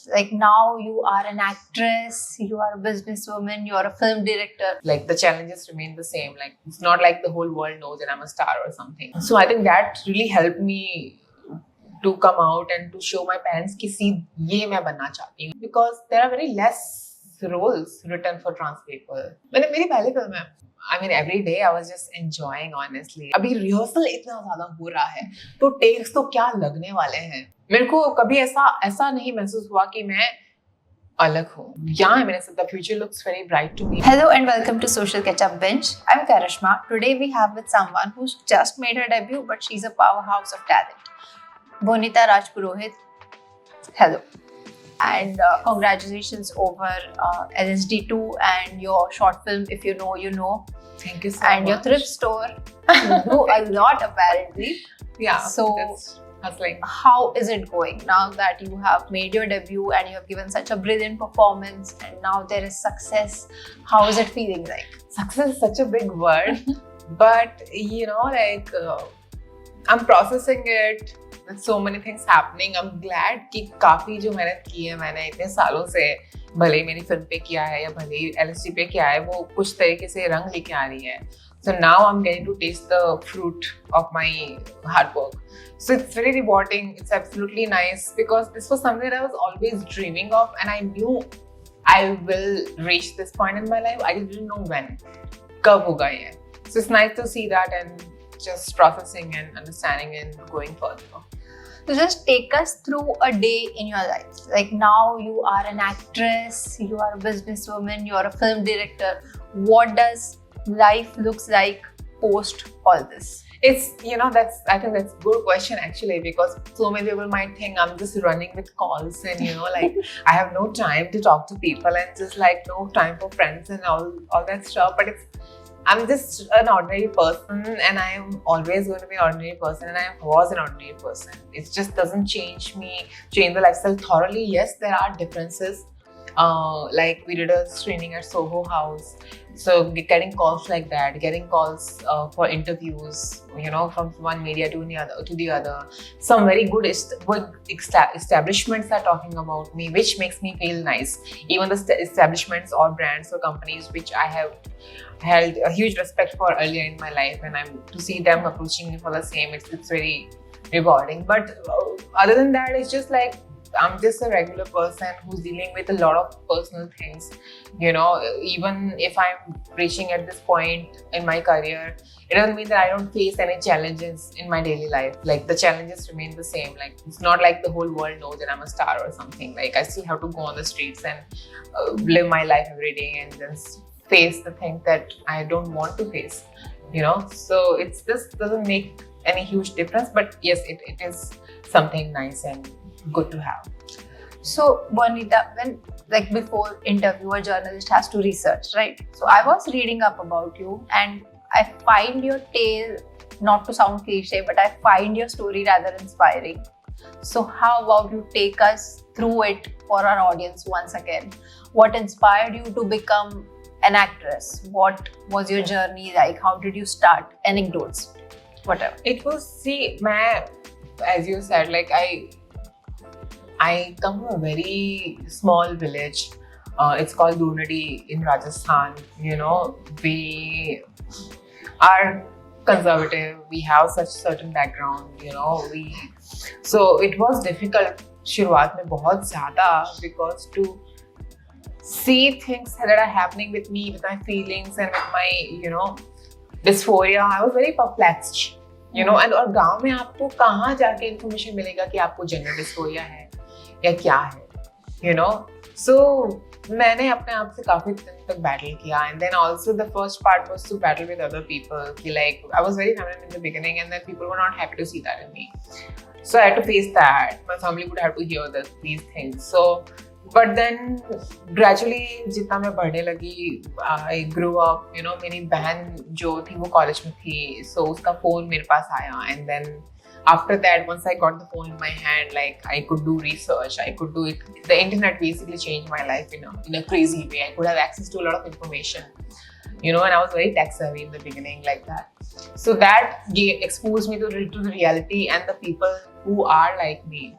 Like now you are an actress, you are a businesswoman, you are a film director. Like the challenges remain the same. Like it's not like the whole world knows that I'm a star or something. So I think that really helped me to come out and to show my parents कि see ये मैं बनना चाहती हूँ, because there are very less roles written for trans people. मैंने मेरी पहली film है. I mean every day I was just enjoying honestly. अभी रिहर्सल इतना ज़्यादा हो रहा है तो टेक्स तो क्या लगने वाले हैं. मेरे को कभी ऐसा नहीं महसूस हुआ कि मैं अलग हूँ. यहाँ मेरे साथ the future looks very bright to me. Hello and welcome to Social Ketchup Bench. I'm Karishma. Today we have with someone who's just made her debut, but she's a powerhouse of talent. Bonita Rajpurohit. Hello. And congratulations over LSD2 and your short film, If You Know, You Know. Thank you so and much. your thrift store. You do a lot apparently. Yeah. So that's hustling. How is it going now that you have made your debut and you have given such a brilliant performance and now there is success? How is it feeling like? Success is such a big word, but you know, like I'm processing it. With so many things happening, I'm glad कि काफी जो मेहनत की है मैंने इतने सालों से, भले ही मेरी फिल्म पे किया है या भले ही LSD पे किया है, वो कुछ तरीके से रंग लेके आ रही है. So now I'm getting to taste the fruit of my hard work. So it's very rewarding. It's absolutely nice because this was something that I was always dreaming of, and I knew I will reach this point in my life. I just didn't know when. कब होगा ये? So it's nice to see that and just processing and understanding and going further. So just take us through a day in your life. Like now you are an actress, you are a businesswoman, you are a film director. What does life looks like post all this? It's, I think that's a good question actually, because so many people might think I'm just running with calls and, like I have no time to talk to people and just like no time for friends and all that stuff. But I'm just an ordinary person and I am always going to be an ordinary person and I was an ordinary person. It just doesn't change the lifestyle thoroughly. Yes, there are differences. Like we did a screening at Soho House. So getting calls like that, getting calls for interviews, from one media to the other. Some very good establishments are talking about me, which makes me feel nice. Even the establishments or brands or companies which I have held a huge respect for earlier in my life, and to see them approaching me for the same, it's very rewarding. But other than that, it's just like I'm just a regular person who's dealing with a lot of personal things. Even if I'm reaching at this point in my career, it doesn't mean that I don't face any challenges in my daily life. Like the challenges remain the same. Like it's not like the whole world knows that I'm a star or something. Like I still have to go on the streets and live my life every day and then face the things that I don't want to face. So it's just doesn't make any huge difference. But yes, it is something nice and good to have. So Bonita, when before interview, a journalist has to research, right? So I was reading up about you and I find your tale, not to sound cliche, but I find your story rather inspiring. So how about you take us through it for our audience once again? What inspired you to become an actress? What was your journey like? How did you start? Anecdotes, whatever. It was, as you said, like I come from a very small village. It's called Doonadi in Rajasthan. We are conservative. We have such certain background. So it was difficult. शुरुआत में बहुत ज़्यादा, because to see things that are happening with me, with my feelings and with my dysphoria, I was very perplexed. And और गांव में आपको कहाँ जाके information मिलेगा कि आपको gender dysphoria है या क्या है, So मैंने अपने आप से काफी दिन तक battle किया, and then also the first part was to battle with other people. Like I was very feminine in the beginning, and then people were not happy to see that in me. So I had to face that. My family would have to hear these things. So, but then gradually जितना मैं बढ़ने लगी, I grew up. मेरी बहन जो थी वो college में थी, so उसका phone मेरे पास आया, and then after that, once I got the phone in my hand, like I could do research, I could do it. The internet basically changed my life in a crazy way. I could have access to a lot of information, and I was very tech savvy in the beginning like that. So that exposed me to the reality and the people who are like me.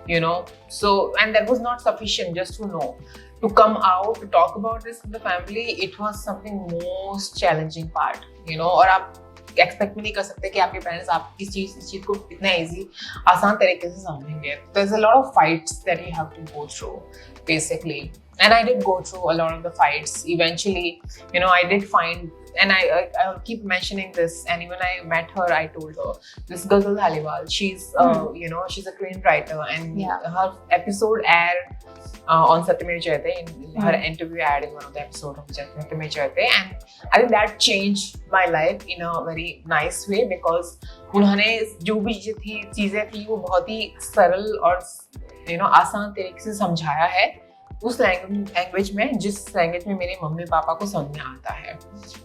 you know. So, and that was not sufficient just to know. To come out to talk about this with the family, it was something most challenging part, you know. और आप expect भी नहीं कर सकते कि आपके parents आपकी इस चीज को इतना इजी आसान तरीके से समझेंगे. There's a lot of fights that you have to go through basically, and I did go through a lot of the fights. Eventually, you know, I did find, and I'll keep mentioning this, and when I met her, I told her, this Ghazal Haliwal, she's you know, she's a Korean writer, and her episode aired on Satyameva Jayate, in her interview aired in one of the episodes of Satyameva Jayate, and I think that changed my life in a very nice way, because उन्होंने जो भी चीजें थी वो बहुत ही सरल और you know आसान तरीके से समझाया है उस लैंग्वेज में जिस लैंग्वेज में मेरे मम्मी पापा को समझ में आता है,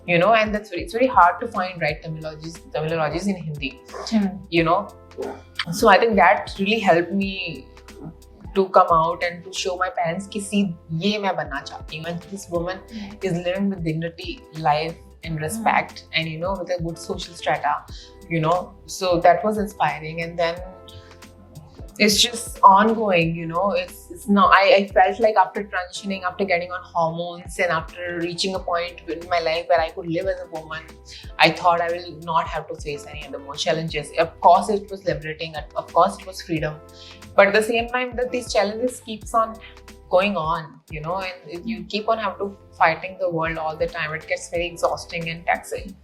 you know, and it's very hard to find right terminologies in Hindi, you know. So I think that really helped me to come out and to show my parents कि see ये मैं बनना चाहती हूँ, and this woman is living with dignity, life and respect, and you know, with a good social strata, you know. So that was inspiring, and then it's just ongoing, you know. It's not, I felt like after transitioning, after getting on hormones, and after reaching a point in my life where I could live as a woman, I thought I will not have to face any other more challenges. Of course it was liberating, of course it was freedom, but at the same time that these challenges keeps on going on, you know, and you keep on having to fighting the world all the time. It gets very exhausting and taxing.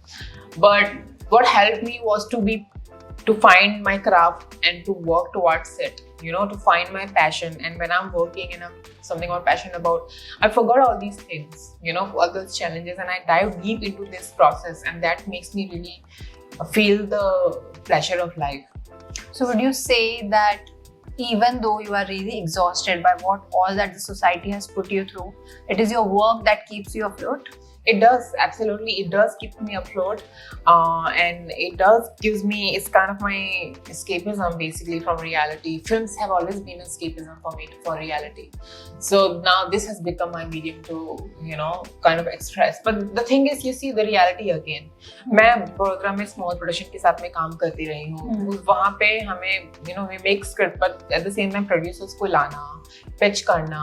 But what helped me was to find my craft and to work towards it, you know, to find my passion. And when I'm working and I'm something I'm passionate about, I forgot all these things, you know, all those challenges, and I dive deep into this process, and that makes me really feel the pleasure of life. So would you say that even though you are really exhausted by what all that the society has put you through, it is your work that keeps you afloat? It does, absolutely. It does keep me afloat, and it does gives me, it's kind of my escapism basically from reality. Films have always been escapism for me for reality. So now this has become my medium to, you know, kind of express. But the thing is, you see the reality again. मैं programme में small production के साथ में काम करती रही हूँ. वहाँ पे हमें, you know, we make script, but at the same time producers को लाना, pitch करना,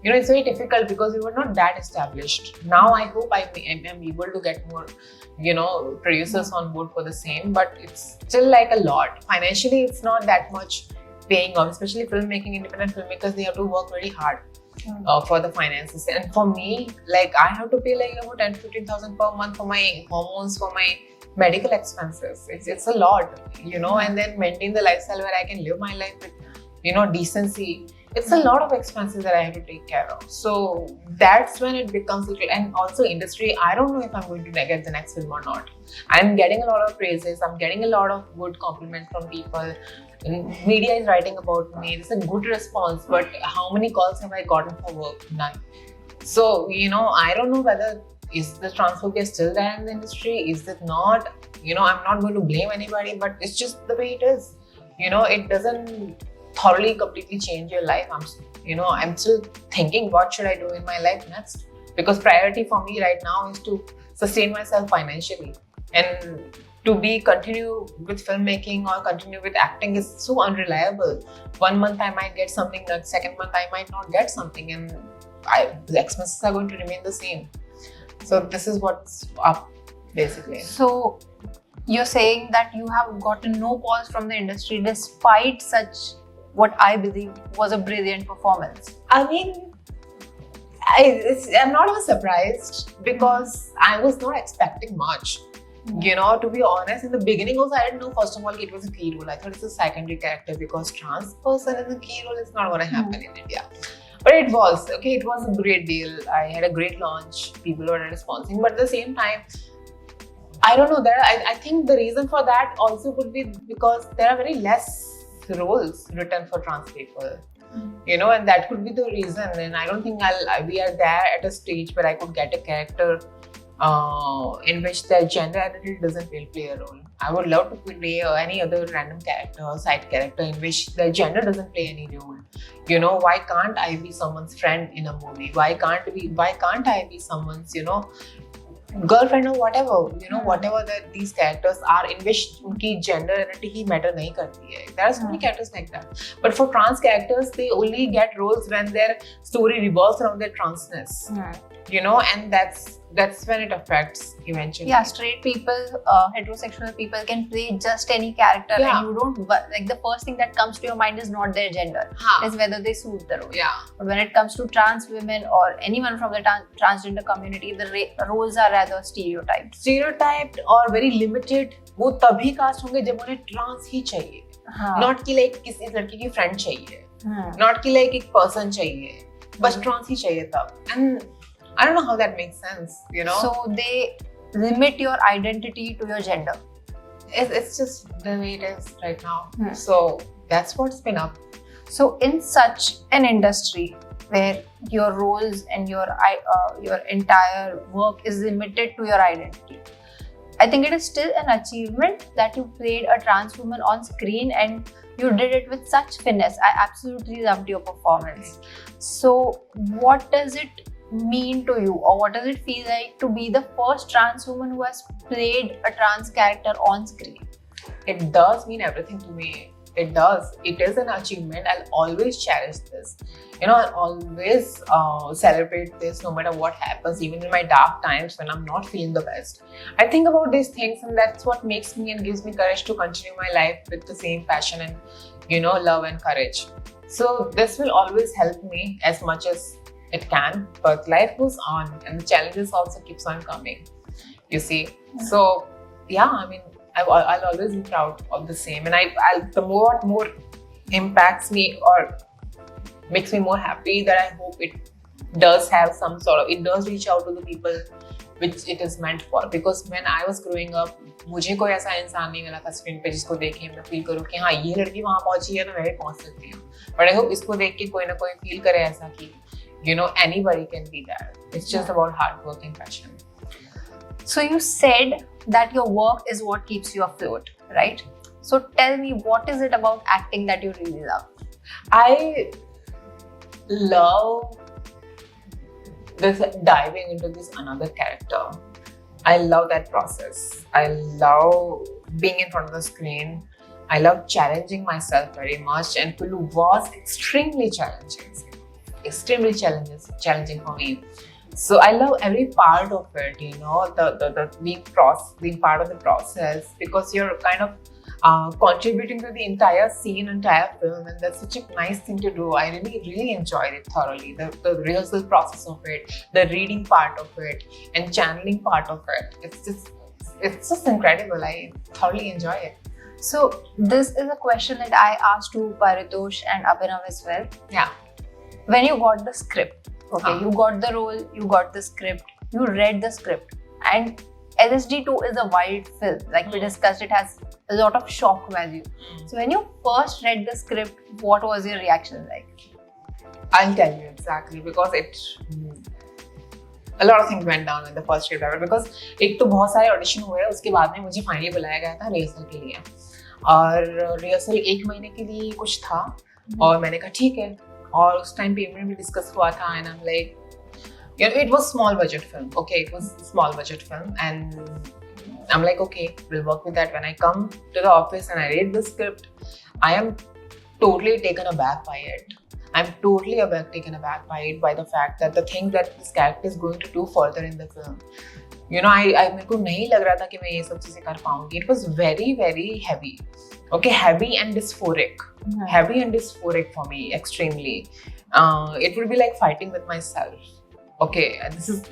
you know, it's very difficult because we were not that established. Now I hope I am able to get more, you know, producers on board for the same, but it's still like a lot. Financially, it's not that much paying off, especially filmmaking, independent filmmakers, they have to work very hard for the finances. And for me, like I have to pay like about 10,000-15,000 per month for my hormones, for my medical expenses. It's a lot, you know, and then maintain the lifestyle where I can live my life with, you know, decency. It's a lot of expenses that I have to take care of. So that's when it becomes little. And also industry, I don't know if I'm going to get the next film or not. I'm getting a lot of praises. I'm getting a lot of good compliments from people. Media is writing about me. It's a good response. But how many calls have I gotten for work? None. So, you know, I don't know whether is the transphobia still there in the industry? Is it not? You know, I'm not going to blame anybody, but it's just the way it is. You know, it doesn't thoroughly completely change your life. I'm still thinking what should I do in my life next, because priority for me right now is to sustain myself financially, and to continue with filmmaking or continue with acting is so unreliable. 1 month I might get something, the second month I might not get something, and the expenses are going to remain the same. So this is what's up basically. So you're saying that you have gotten no calls from the industry despite such what I believe was a brilliant performance. I mean, I'm not even surprised because I was not expecting much. You know, to be honest, in the beginning also I didn't know, first of all, it was a key role. I thought it's a secondary character because trans person is a key role. It's not going to happen in India. But it was. Okay, it was a great deal. I had a great launch. People were responding. But at the same time, I don't know. I think the reason for that also could be because there are very less roles written for trans people, you know, and that could be the reason. And I don't think we are there at a stage where I could get a character in which their gender identity doesn't really play a role. I would love to play any other random character or side character in which their gender doesn't play any role. You know, why can't I be someone's friend in a movie? Why can't I be someone's, you know, girlfriend or whatever, you know, Hmm. whatever that these characters are, in which उनकी gender identity ही matter नहीं करती है. There are so many Hmm. characters like that. But for trans characters, they only get roles when their story revolves around their transness. You know, and that's when it affects eventually. Yeah, straight people, heterosexual people can play just any character, Yeah. and you don't like the first thing that comes to your mind is not their gender, हाँ. is whether they suit the role. Yeah. But when it comes to trans women or anyone from the transgender community, the roles are rather stereotyped. Stereotyped or very limited. वो तभी cast होंगे जब उन्हें trans ही चाहिए. Not कि like किसी लड़की की फ्रेंड चाहिए. Not कि like एक पर्सन चाहिए. बस ट्रांस ही चाहिए तब. And I don't know how that makes sense, you know. So they limit your identity to your gender. It's just the way it is right now. Hmm. So that's what's been up. So in such an industry where your roles and your entire work is limited to your identity, I think it is still an achievement that you played a trans woman on screen and you did it with such finesse. I absolutely loved your performance. So what does it mean to you, or what does it feel like to be the first trans woman who has played a trans character on screen? It does mean everything to me. It does. It is an achievement. I'll always cherish this. You know, I'll always celebrate this no matter what happens, even in my dark times when I'm not feeling the best. I think about these things, and that's what makes me and gives me courage to continue my life with the same passion and, you know, love and courage. So this will always help me as much as it can, but life goes on and the challenges also keeps on coming, you see. So yeah, I mean, I'll always be proud of the same, and I'll the more impacts me or makes me more happy, that I hope it does have some sort of, it does reach out to the people which it is meant for. Because when I was growing up, मुझे कोई ऐसा इंसान नहीं मिला था screen पे जिसको देख के मैं फील करूँ कि हाँ ये लड़की वहाँ पहुंची है तो मैं भी पहुंच सकती हूँ. But I hope इसको देख के कोई ना कोई फील करे ऐसा कि, you know, anybody can be that. It's just about hard work and passion. So you said that your work is what keeps you afloat, right? So tell me, what is it about acting that you really love? I love this diving into this another character. I love that process. I love being in front of the screen. I love challenging myself very much, and Kulu was extremely challenging. Extremely challenging for me. So I love every part of it, you know, the being part of the process, because you're kind of contributing to the entire scene, entire film, and that's such a nice thing to do. I really enjoyed it thoroughly. The rehearsal process of it, the reading part of it, and channeling part of it. It's just incredible. I thoroughly enjoy it. So this is a question that I asked to Paritosh and Abhinav as well. Yeah. When you got the script, okay, Huh. you got the role, you got the script, you read the script, and LSD2 is a wild film. Like we discussed, it has a lot of shock value. So when you first read the script, what was your reaction like? I'll tell you exactly, because a lot of things went down in the first script ever. Because एक तो बहुत सारे audition हुए, उसके बाद में मुझे finally बुलाया गया था रिहर्सल के लिए, और रिहर्सल 1 महीने के लिए कुछ था, और मैंने कहा ठीक है, और उस टाइम पेमेंट भी डिस्कस हुआ था, and I am like, you know, it was small budget film. Okay, it was small budget film, and I'm like, okay, we'll work with that. When I come to the office and I read the script, I am totally taken aback by it. I'm totally taken aback by the fact that the things that this character is going to do further in the film. You know, मेरे को नहीं लग रहा था कि मैं ये सब चीजें कर पाऊंगी. It was very, very heavy. Okay, heavy and dysphoric. Heavy and dysphoric for me, extremely. It would be like fighting with myself. Okay,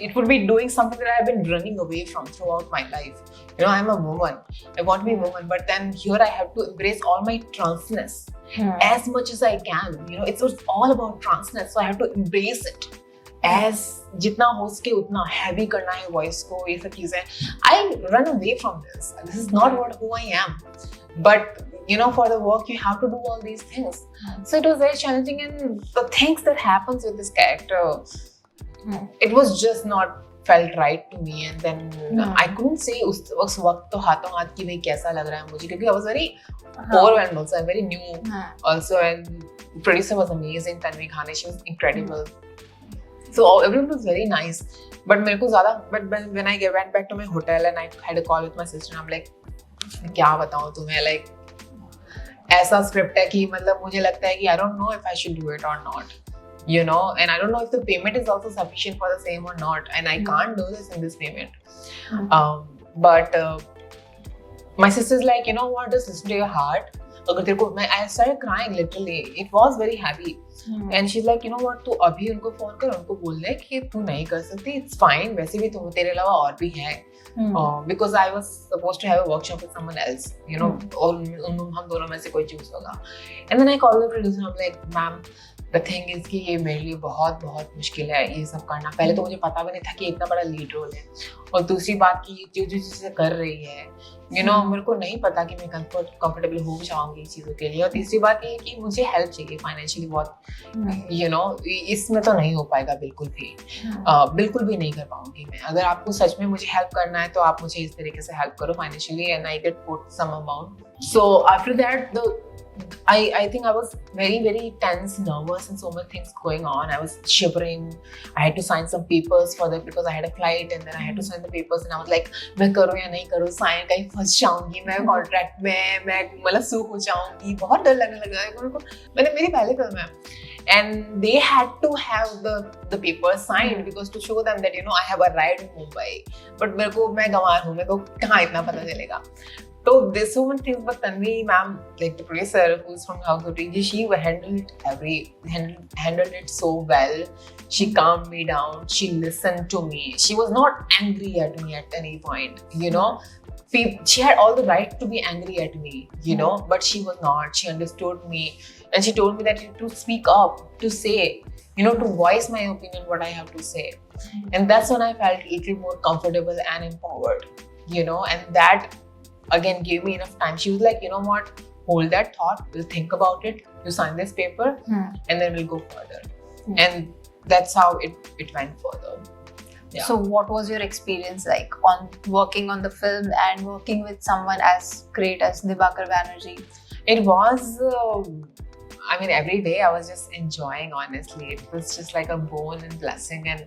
it would be doing something that I've been running away from throughout my life. You know, I'm a woman. I want to be a woman, but then here I have to embrace all my transness as much as I can. You know, it's all about transness, so I have to embrace it as jitna ho ske utna heavy karna hai voice ko, ye sab cheezein. I run away from this. This is not who I am. But you know, for the work you have to do all these things. So it was very challenging, and the things that happens with this character, it was just not felt right to me, and then I couldn't say उस वक्त तो हाथों हाथ कि भाई कैसा लग रहा है मुझे, क्योंकि I was very overwhelmed also. I'm very new also, and producer was amazing, Tanvi Khane, she was incredible. So everyone was very nice. But मेरे को ज़्यादा, but when I went back to my hotel and I had a call with my sister, I'm like, क्या बताऊँ तुम्हें, like ऐसा script है कि मतलब मुझे लगता है कि I don't know if I should do it or not, you know, and I don't know if the payment is also sufficient for the same or not, and I can't do this in this payment. But my sister's like, you know what, just listen to your heart. अगर तेरे को, I started crying literally. It was very heavy. And she's like, you know what, तू अभी उनको phone कर, उनको बोल दे कि तू नहीं कर सकती. It's fine. वैसे भी तुम, तेरे अलावा और भी है. Because I was supposed to have a workshop with someone else, you know, और हम दोनों में से कोई choose होगा. And then I called the producer. I'm like, ma'am, the thing is कि ये मेरे लिए बहुत बहुत मुश्किल है ये सब करना. पहले तो मुझे पता भी नहीं था कि इतना बड़ा लीड रोल है, और दूसरी बात कि जो चीज़ें कर रही है, you know, मेरे को नहीं पता कि मैं कंफर्टेबल हो जाऊंगी चीज़ों के लिए. और तीसरी बात ये कि मुझे हेल्प चाहिए फाइनेंशियली बहुत, you know, इसमें तो नहीं हो पाएगा बिल्कुल भी. बिल्कुल भी नहीं कर पाऊंगी मैं. अगर आपको सच में मुझे हेल्प करना है तो आप मुझे इस तरीके से हेल्प करो financially, and I get put some amount. So after that I think I was very, very tense, nervous, and so many things going on. I was shivering. I had to sign some papers for that because I had a flight, and then I had to sign the papers. And I was like, मैं करूँ या नहीं करूँ, sign कहीं फंस जाऊँगी मैं contract में, मैं मतलब sue हो जाऊँगी. बहुत डर लगने लगा है मेरे को. मैंने मेरी पहली फिल्म है, and they had to have the papers signed because to show them that, you know, I have arrived in Mumbai. But मेरे को, मैं गंवार हूँ, मेरे को कहाँ इतना पता चलेगा. So there's so many things, but Tanvi ma'am, like the producer who's from House of Dreams, she handled it so well. She calmed me down. She listened to me. She was not angry at me at any point, you know. She had all the right to be angry at me, you know, but she was not. She understood me, and she told me that to speak up, to say, you know, to voice my opinion, what I have to say. And that's when I felt a little more comfortable and empowered, you know, and that again gave me enough time. She was like, you know what, hold that thought, we'll think about it, you sign this paper, and then we'll go further. And that's how it went further. Yeah. So what was your experience like on working on the film and working with someone as great as Dibakar Banerjee? It was I mean, every day I was just enjoying, honestly. It was just like a boon and blessing, and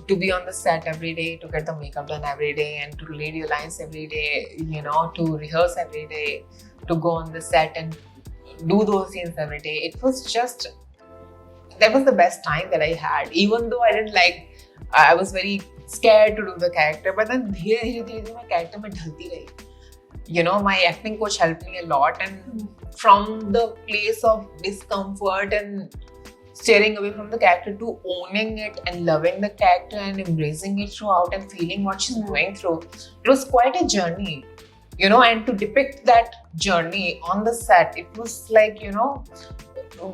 to be on the set every day, to get the makeup done every day, and to read your lines every day, you know, to rehearse every day, to go on the set and do those scenes every day. It was just, that was the best time that I had. Even though I didn't like, I was very scared to do the character, but then धीरे-धीरे मैं character में ढलती रही. You know, my acting coach helped me a lot, and from the place of discomfort and steering away from the character to owning it and loving the character and embracing it throughout and feeling what she's going through, it was quite a journey, you know. And to depict that journey on the set, it was like, you know,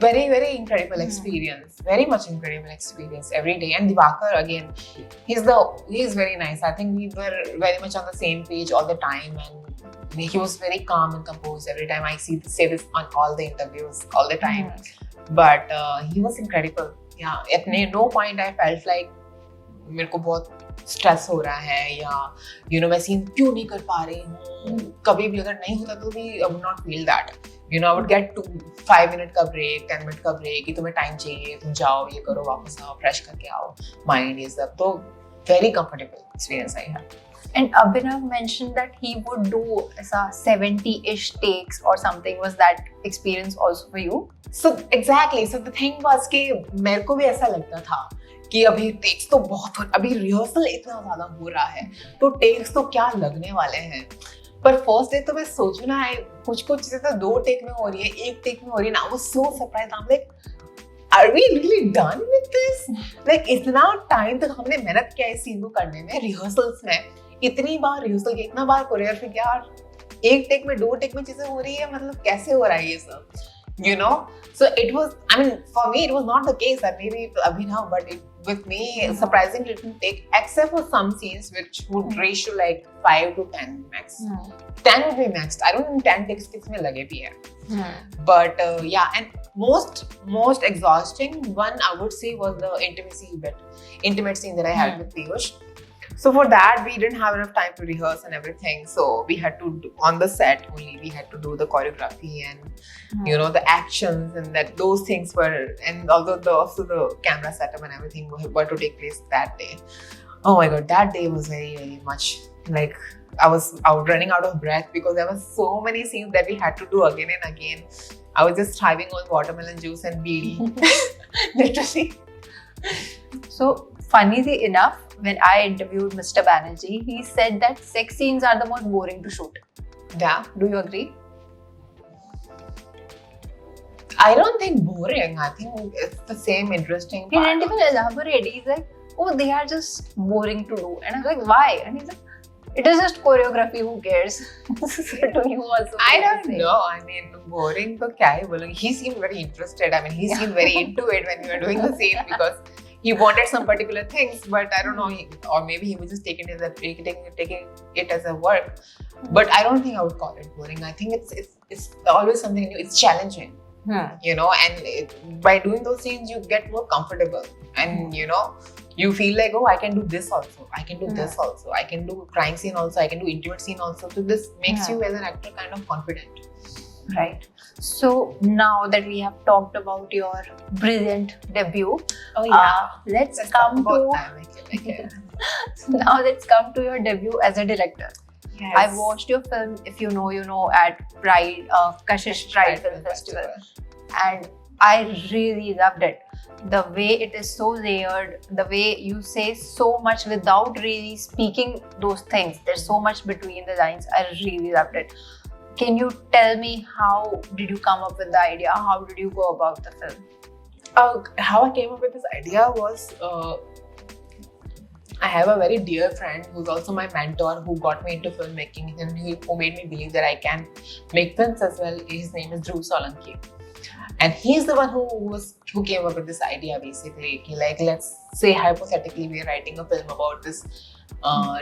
very, very incredible experience, very much incredible experience every day. And Dibakar, again, he's very nice. I think we were very much on the same page all the time, and he was very calm and composed every time. I say this on all the interviews all the time. But he was incredible. Yeah, at no point I felt like मेरे को बहुत stress हो रहा है, या you know, मैं scene क्यों नहीं कर पा रही हूँ. कभी भी अगर नहीं होता तो भी I would not feel that. You know, I would get to 5 minute का break, 10 minute का break, कि तुम्हें टाइम चाहिए, तुम जाओ, ये करो, वापस आओ, फ्रेश करके आओ, माइंड ये सब. तो very comfortable experience I had. And Abhinav mentioned that he would do 70-ish takes or something. Was that experience also for you? So exactly. So the thing was कि मेरे को भी ऐसा लगता था कि अभी टेक्स तो बहुत, अभी रिहर्सल इतना ज़्यादा हो रहा है, तो टेक्स तो क्या लगने वाले हैं. पर फर्स्ट डे तो मैं सोचू ना, कुछ चीज़ें तो 2 टेक में हो रही है, 1 टेक में हो रही है ना. I was so surprised. I'm like, are we really done with this? Like इतना टाइम तक हमने मेहनत किया इस सीन को करने में, रिहर्सल्स में इतनी बार रिहर्सल की, इतना बार कोरियोग्राफी किया, 1 टेक में 2 टेक में चीजें हो रही है. मतलब कैसे हो रहा है ये सब, you know? So it was, I mean, for me it was not the case that maybe Abhinav, but with me, surprisingly didn't take, except for some scenes which would ratio like 5 to 10 max. 10 would be maxed. I don't think 10 takes किस में लगे भी है. But yeah, and most exhausting one I would say was the intimate scene that I had with Piyush. So for that, we didn't have enough time to rehearse and everything. So we had to on the set only. We had to do the choreography and the actions and that those things were. And although also the camera setup and everything were to take place that day. Oh my god, that day was very very much like I was running out of breath because there were so many scenes that we had to do again and again. I was just thriving on watermelon juice and BD, literally. So, funnily enough, when I interviewed Mr. Banerjee, he said that sex scenes are the most boring to shoot. Yeah. Do you agree? I don't think boring. I think it's the same interesting He part. didn't even elaborate. He's like, oh, they are just boring to do. And I was like, why? And he's like, it is just choreography, who cares? So do you also? I don't know. I mean, boring to kya hi bolungi. He seemed very interested. I mean, he seemed very into it when we were doing the scene because he wanted some particular things, but I don't know, or maybe he was just taking it as a work. But I don't think I would call it boring. I think it's always something new. It's challenging, and by doing those scenes, you get more comfortable, and you feel like, oh, I can do this also. I can do this also. I can do crying scene also. I can do intimate scene also. So this makes you as an actor kind of confident. Right. So now that we have talked about your brilliant debut, let's come to now let's come to your debut as a director. Yes. I watched your film, if you know, at Pride, Kashish Pride Film Festival, and I really loved it. The way it is so layered, the way you say so much without really speaking those things. There's so much between the lines. I really loved it. Can you tell me how did you come up with the idea? How did you go about the film? How I came up with this idea was I have a very dear friend who's also my mentor who got me into filmmaking and who made me believe that I can make films as well. His name is Dhruv Solanki. And he's the one who came up with this idea basically. Like, let's say hypothetically we are writing a film about this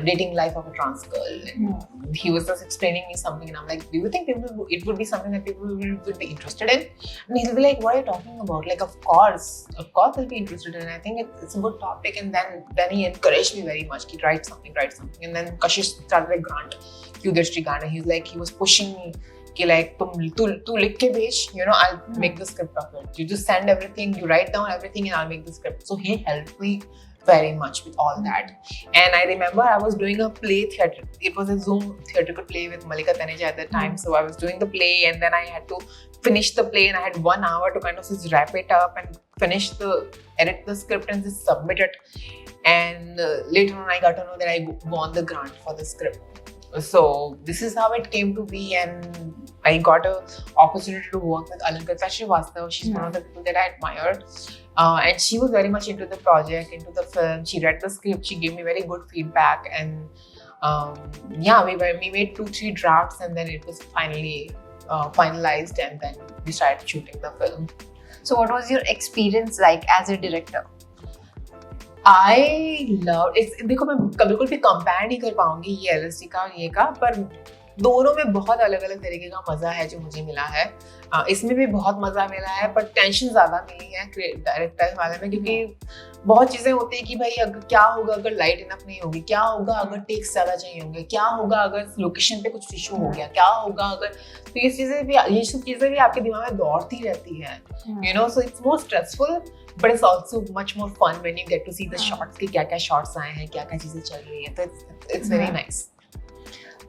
dating life of a trans girl. And he was just explaining me something and I'm like, do you think it would be something that people would be interested in? And he'll be like, what are you talking about? Like, of course I'll be interested in it. I think it's a good topic. And then he encouraged me very much. He write something. And then Kashish started a grant. Qdrishti Gana. He was pushing me. Like, tu likh ke bhej, I'll make the script of it. You just send everything, you write down everything and I'll make the script. So he helped me very much with all that. And I remember I was doing a play theatre. It was a Zoom theatrical play with Malika Taneja at that time. So I was doing the play and then I had to finish the play and I had 1 hour to kind of just wrap it up and edit the script and just submit it. And later on I got to know that I won the grant for the script. So this is how it came to be, and I got an opportunity to work with Alankar Srivastava. She's one of the people that I admire, and she was very much into the project, into the film. She read the script, she gave me very good feedback, and we made 2-3 drafts, and then it was finally finalized, and then we started shooting the film. So what was your experience like as a director? I love it. देखो मैं बिल्कुल भी compare नहीं कर पाऊंगी ये LSD का ये का, पर दोनों में बहुत अलग अलग तरीके का मजा है जो मुझे मिला है. इसमें भी बहुत मजा मिला है, पर टेंशन ज्यादा मिली है डायरेक्टर वाले में, क्योंकि बहुत चीजें होती है कि भाई अगर क्या होगा अगर लाइट इनफ नहीं होगी, क्या होगा अगर टेक्स ज्यादा चाहिए होंगे, क्या होगा अगर लोकेशन पे कुछ इशू हो गया, क्या होगा अगर, तो ये सब चीजें भी आपके दिमाग में दौड़ती रहती है. So it's more stressful, but it's also much more fun when you get to see the shots कि क्या shots आए हैं, क्या चीजें चल रही हैं. So it's very nice.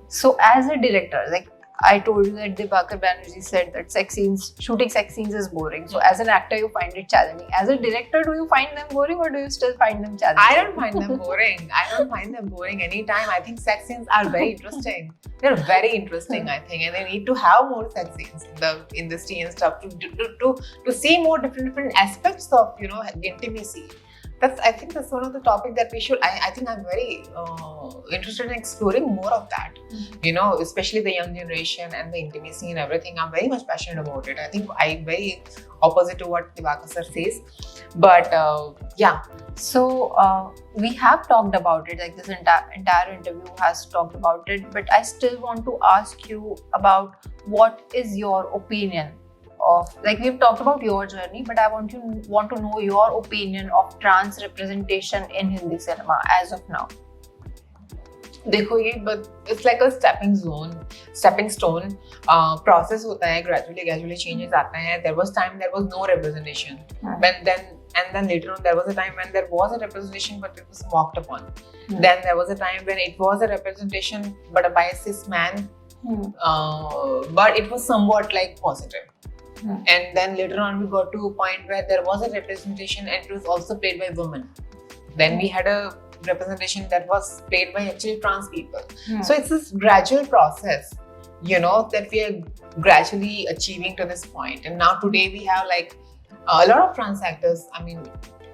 So as a director, like I told you that Dibakar Banerjee said that shooting sex scenes is boring. So as an actor, you find it challenging. As a director, do you find them boring or do you still find them challenging? I don't find them boring. I don't find them boring anytime. I think sex scenes are very interesting. They're very interesting, I think, and they need to have more sex scenes in the industry and stuff to see more different aspects of intimacy. I think that's one of the topics that we should. I think I'm very interested in exploring more of that. Especially the young generation and the intimacy and everything. I'm very much passionate about it. I think I'm very opposite to what Dibakar sir says, but yeah. So we have talked about it. Like this entire interview has talked about it, but I still want to ask you about what is your opinion of, like, we've talked about your journey, but I want to know your opinion of trans representation in Hindi cinema as of now. देखो ये it's like a stepping stone process होता है, gradually changes आते हैं. There was time there was no representation, then later on there was a time when there was a representation but it was mocked upon. Then there was a time when it was a representation but by a cis man, but it was somewhat like positive. And then later on we got to a point where there was a representation and it was also played by women. Then we had a representation that was played by actually trans people. So it's this gradual process, you know, that we are gradually achieving to this point. And now today we have like a lot of trans actors, I mean,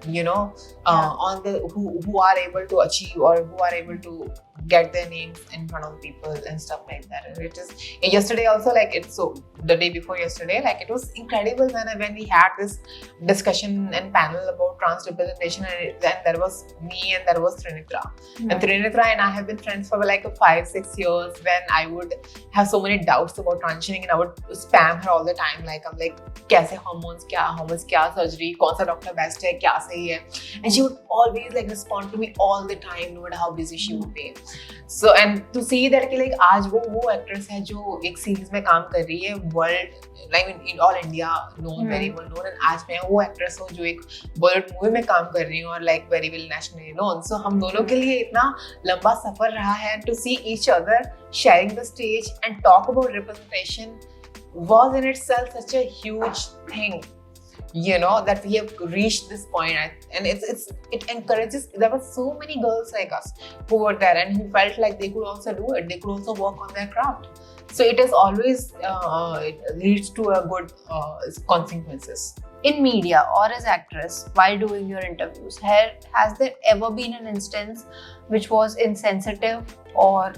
you know, on the who are able to achieve or who are able to get their names in front of people and stuff like that. And it is yesterday also, like it's so the day before yesterday, like it was incredible when we had this discussion and panel about trans representation, and then there was me and there was Trinitra. And Trinitra and I have been friends for like 5-6 years. When I would have so many doubts about transitioning and I would spam her all the time, like I'm like, कैसे hormones क्या surgery, कौन सा doctor best है, क्या सही है, and she would always like respond to me all the time, no matter how busy she would be. So and to see that कि like आज वो actress है जो एक series में काम कर रही है, world like in all India known, very well known, and आज मैं वो actress हूँ जो एक Bollywood movie में काम कर रही हूँ और like very well nationally known. So हम दोनों के लिए इतना लंबा सफर रहा है, and to see each other sharing the stage and talk about representation was in itself such a huge thing. You know, that we have reached this point, and it encourages. There were so many girls like us who were there and who felt like they could also do it. They could also work on their craft. So it is always it leads to a good consequences. In media or as actress, while doing your interviews, has there ever been an instance which was insensitive, or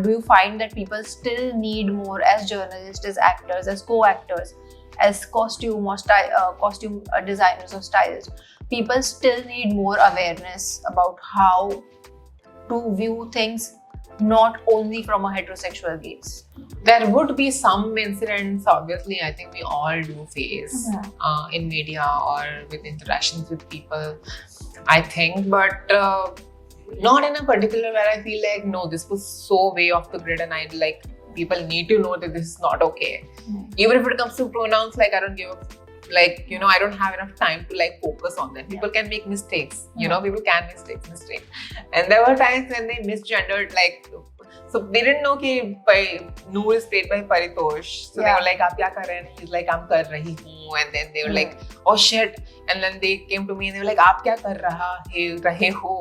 do you find that people still need more as journalists, as actors, as co-actors, as costume designers or stylists? People still need more awareness about how to view things, not only from a heterosexual gaze. There would be some incidents, obviously, I think we all do face in media or with interactions with people, I think, but not in a particular where I feel like, no, this was so way off the grid and I like, people need to know that this is not okay. Even if it comes to pronouns, like I don't give a, like, you know, I don't have enough time to like focus on that. People can make mistakes, you know, people can mistake. And there were times when they misgendered, like, so they didn't know that Noor is played by Paritosh. So they were like, "Aap kya kar rahe hain?" He's like, "I'm kar rahi hu." And then they were like, "Oh shit." And then they came to me and they were like, "Aap kya kar rahe ho,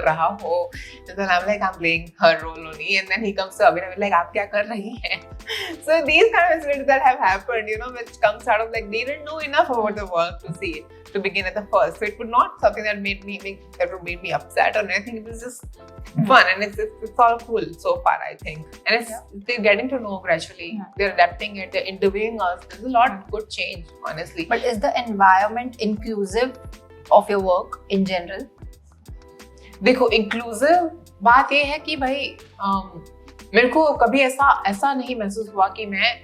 raha ho." And then I'm like, I'm playing her role only. And then he comes to Abhinav and like, "Aap kya kar rahi hai?" So these kind of incidents that have happened, you know, which comes out of like, they didn't know enough about the work to see it, to begin at the first. So it was not something that made me upset or anything. It was just fun, and it's all cool so far, I think. And it's they're getting to know gradually. They're adapting it. They're interviewing us. There's a lot of good change, honestly. But is the environment inclusive of your work in general? देखो, inclusive बात ये है कि भाई मेरे को कभी ऐसा नहीं महसूस हुआ कि मैं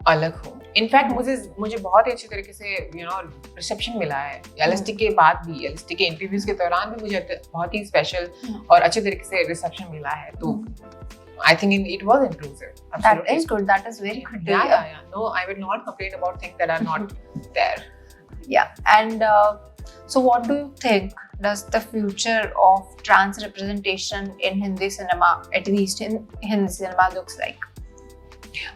अलग हूँ. इनफैक्ट मुझे बहुत ही अच्छी तरीके से यू नो रिसेप्शन मिला है एलएसटी के बाद भी, एलएसटी के इंटरव्यूज के दौरान भी मुझे बहुत ही स्पेशल और अच्छे तरीके से रिसेप्शन मिला है. तो I think it was inclusive. Absolutely. That is good. That is very good. Yeah. No, I will not complain about things that are not there. Yeah. And so what do you think does the future of trans representation in Hindi cinema, at least in Hindi cinema, looks like?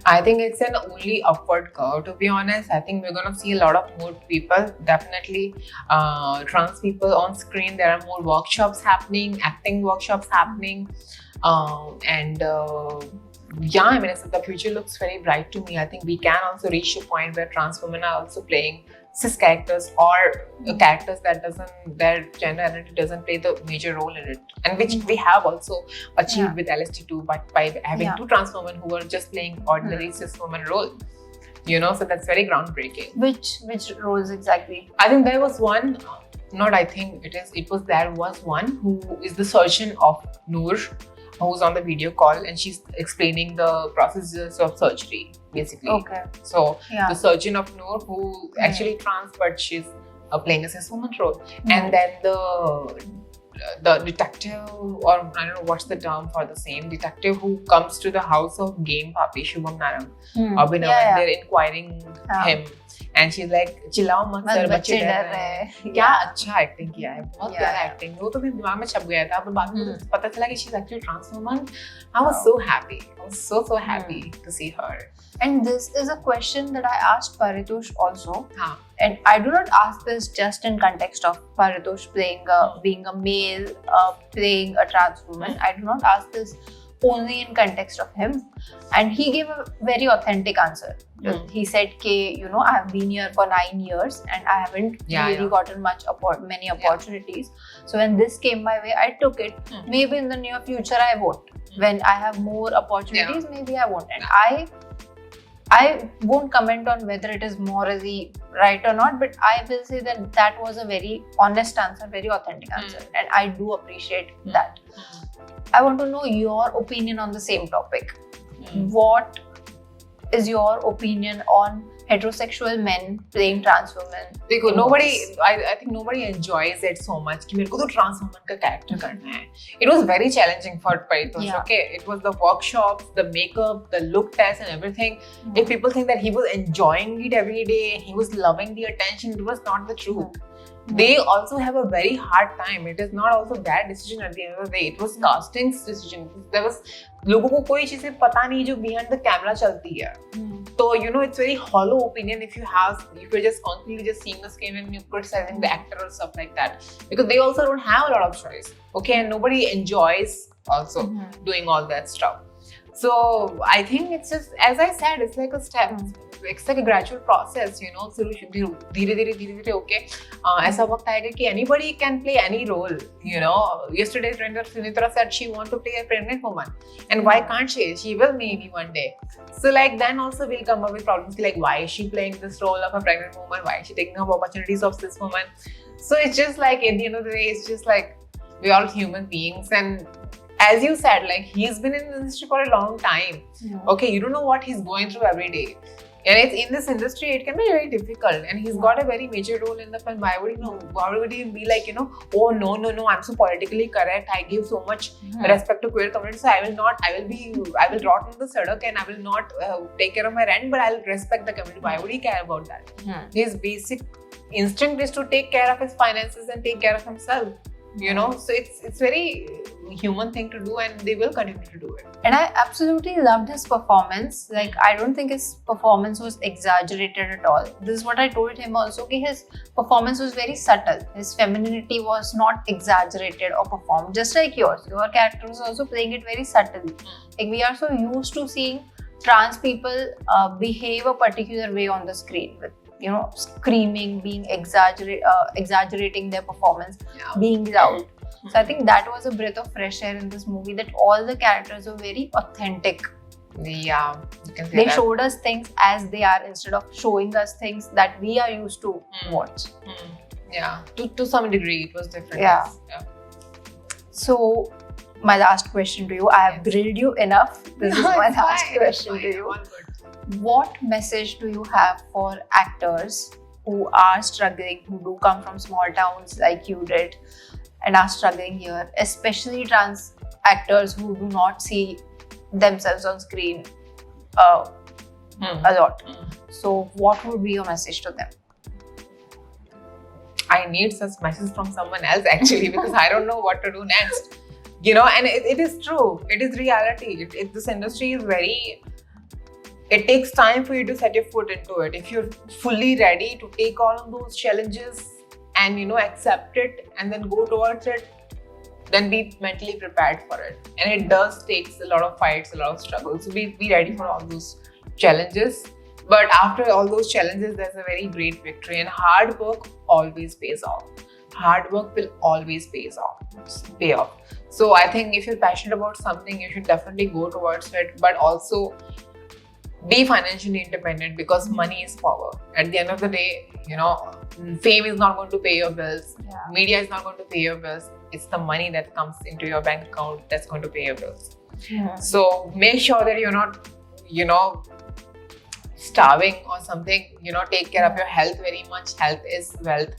I think it's an only upward curve, to be honest. I think we're going to see a lot of more people, definitely trans people on screen. There are more workshops happening, acting workshops happening. Yeah, I mean, the future looks very bright to me. I think we can also reach a point where trans women are also playing cis characters or characters their gender identity doesn't play the major role in it, and which we have also achieved with LST2 by having two trans women who were just playing ordinary cis woman role. You know, so that's very groundbreaking. Which roles exactly? I think there was one. There was one who is the surgeon of Noor, who's on the video call, and she's explaining the processes of surgery, basically. Okay. So the surgeon of Noor, who actually trans, but she's playing a cis woman role. And then the detective, or I don't know what's the term for the same detective who comes to the house of Game Papi Shubham Naram, Abhinav, and they're inquiring him, and she's like, चिल्लाओ मत sir, बच्चे डर रहे हैं. क्या अच्छा acting किया है, बहुत प्यारा एक्टिंग. वो तो मेरे दिमाग में छप गया था, पर बाद में पता चला कि she's actually trans woman. I was so happy. I was so happy to see her. And this is a question that I asked Paritosh also. हाँ. And I do not ask this just in context of Paritosh being a male, playing a trans woman. I do not ask this only in context of him. And he gave a very authentic answer. He said, I have been here for 9 years and I haven't really gotten many opportunities. So when this came my way, I took it. Maybe in the near future I won't. When I have more opportunities, maybe I won't. And I won't comment on whether it is morally right or not, but I will say that that was a very honest answer, very authentic answer, and I do appreciate that. I want to know your opinion on the same topic. What is your opinion on heterosexual men playing trans women? देखो, I think nobody enjoys it so much कि मेरे को तो trans woman का character करना है. It was very challenging for Paritosh. Okay, it was the workshops, the makeup, the look test, and everything. If people think that he was enjoying it every day, he was loving the attention, it was not the truth. They also have a very hard time. It is not also their decision at the end of the day. It was casting's decision. There was लोगों को कोई चीजें पता नहीं जो behind the camera चलती है. So it's very hollow opinion if you're just constantly just seeing the screen and you're criticizing the actor or stuff like that, because they also don't have a lot of choice. Okay, and nobody enjoys also doing all that stuff. So I think it's just, as I said, it's like a step. It's like a gradual process, धीरे-धीरे, okay. ऐसा वक्त आएगा कि anybody can play any role, Yesterday, Sunitra said she wants to play a pregnant woman. And why can't she? She will maybe one day. So like then also we'll come up with problems like, why is she playing this role of a pregnant woman? Why is she taking up opportunities of this woman? So it's just like, at the end of the day, it's just like, we're all human beings. And as you said, like, he's been in the industry for a long time. Okay, you don't know what he's going through every day. And it's in this industry, it can be very difficult. And he's got a very major role in the film. Why would he be like, oh no, I'm so politically correct. I give so much respect to queer community. So I will rot on the sadak and I will not take care of my rent, but I'll respect the community. Why would he care about that? His basic instinct is to take care of his finances and take care of himself. So it's very human thing to do, and they will continue to do it. And I absolutely loved his performance. Like, I don't think his performance was exaggerated at all. This is what I told him also, that his performance was very subtle. His femininity was not exaggerated or performed, just like yours. Your character was also playing it very subtly. Like, we are so used to seeing trans people behave a particular way on the screen, with screaming, being exaggerating their performance, being loud. So I think that was a breath of fresh air in this movie, that all the characters were very authentic. Yeah, you can say they that. showed us things as they are instead of showing us things that we are used to watch. Yeah, to some degree it was different. Yeah. So my last question to you, I have grilled you enough. This is my last question to you. What message do you have for actors who are struggling, who do come from small towns like you did and are struggling here, especially trans actors who do not see themselves on screen a lot? So what would be your message to them? I need such messages from someone else actually, because I don't know what to do next. And it is true. It is reality. This industry is it takes time for you to set your foot into it. If you're fully ready to take all of those challenges and accept it and then go towards it, then be mentally prepared for it. And it does take a lot of fights, a lot of struggles. So be ready for all those challenges. But after all those challenges, there's a very great victory, and hard work always pays off. Hard work will always pay off. So I think if you're passionate about something, you should definitely go towards it, but also be financially independent, because money is power. At the end of the day, fame is not going to pay your bills. Media is not going to pay your bills. It's the money that comes into your bank account that's going to pay your bills. So make sure that you're not, starving or something. Take care of your health very much. Health is wealth.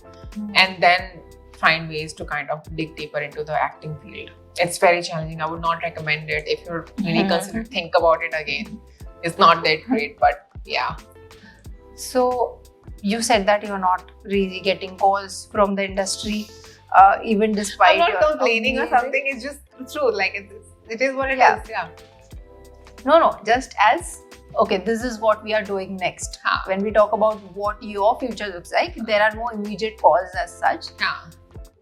And then find ways to kind of dig deeper into the acting field. It's very challenging. I would not recommend it if you're really consider think about it again. It's not that great, but yeah. So you said that you're not really getting calls from the industry, even despite. I'm your not complaining or amazing- something. It's just true. Like it is what it is. Yeah. Yeah. No, just as okay, this is what we are doing next. Huh. When we talk about what your future looks like, there are no immediate calls as such. Yeah.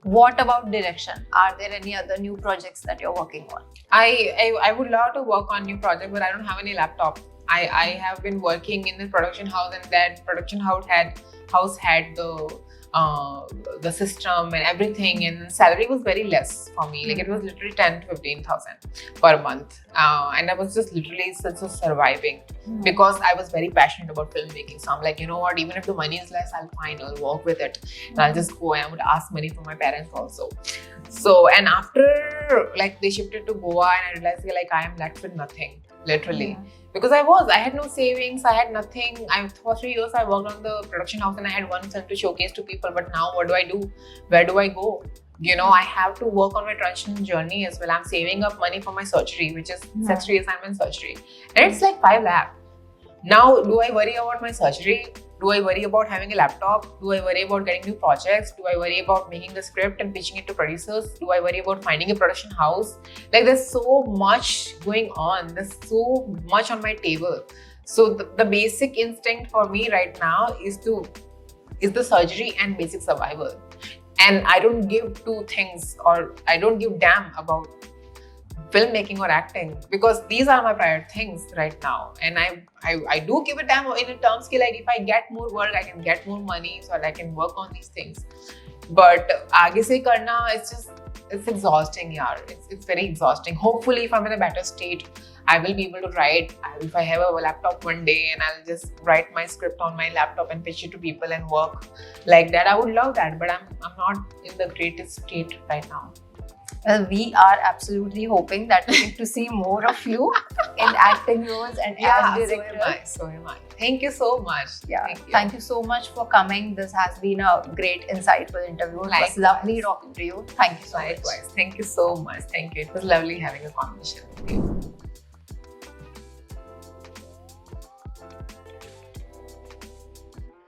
What about direction? Are there any other new projects that you're working on? I would love to work on new project, but I don't have any laptop. I have been working in the production house, and that production house had the system and everything, and salary was very less for me. Like it was literally 10 to 15,000 per month, and I was just literally just surviving because I was very passionate about filmmaking. So I'm like, you know what? Even if the money is less, I'll fine. I'll work with it, and I'll just go. And I would ask money from my parents also. So and after like they shifted to Goa, and I realized like I am left with nothing, literally. Because I had no savings, I had nothing. For 3 years I worked on the production house and I had one film to showcase to people. But now what do I do? Where do I go? You know, I have to work on my transition journey as well. I'm saving up money for my surgery, which is sex reassignment surgery. And it's like 5 lakh. Now, do I worry about my surgery? Do I worry about having a laptop? Do I worry about getting new projects? Do I worry about making the script and pitching it to producers? Do I worry about finding a production house? Like there's so much going on. There's so much on my table. So the basic instinct for me right now is the surgery and basic survival. And I don't give two things, or I don't give damn about filmmaking or acting, because these are my prior things right now. And I do give a damn in a terms ki like if I get more work, I can get more money, so I can work on these things. But aage se karna, it's exhausting, yaar. It's very exhausting. Hopefully, if I'm in a better state, I will be able to write. If I have a laptop one day and I'll just write my script on my laptop and pitch it to people and work like that, I would love that. But I'm not in the greatest state right now. Well, we are absolutely hoping that we get to see more of you in acting roles and as director. So am I. Thank you so much. Yeah, thank you so much for coming. This has been a great, insightful interview. It was lovely talking to you. Thank you so much. Thank you so much. Thank you. It was lovely having a conversation with you.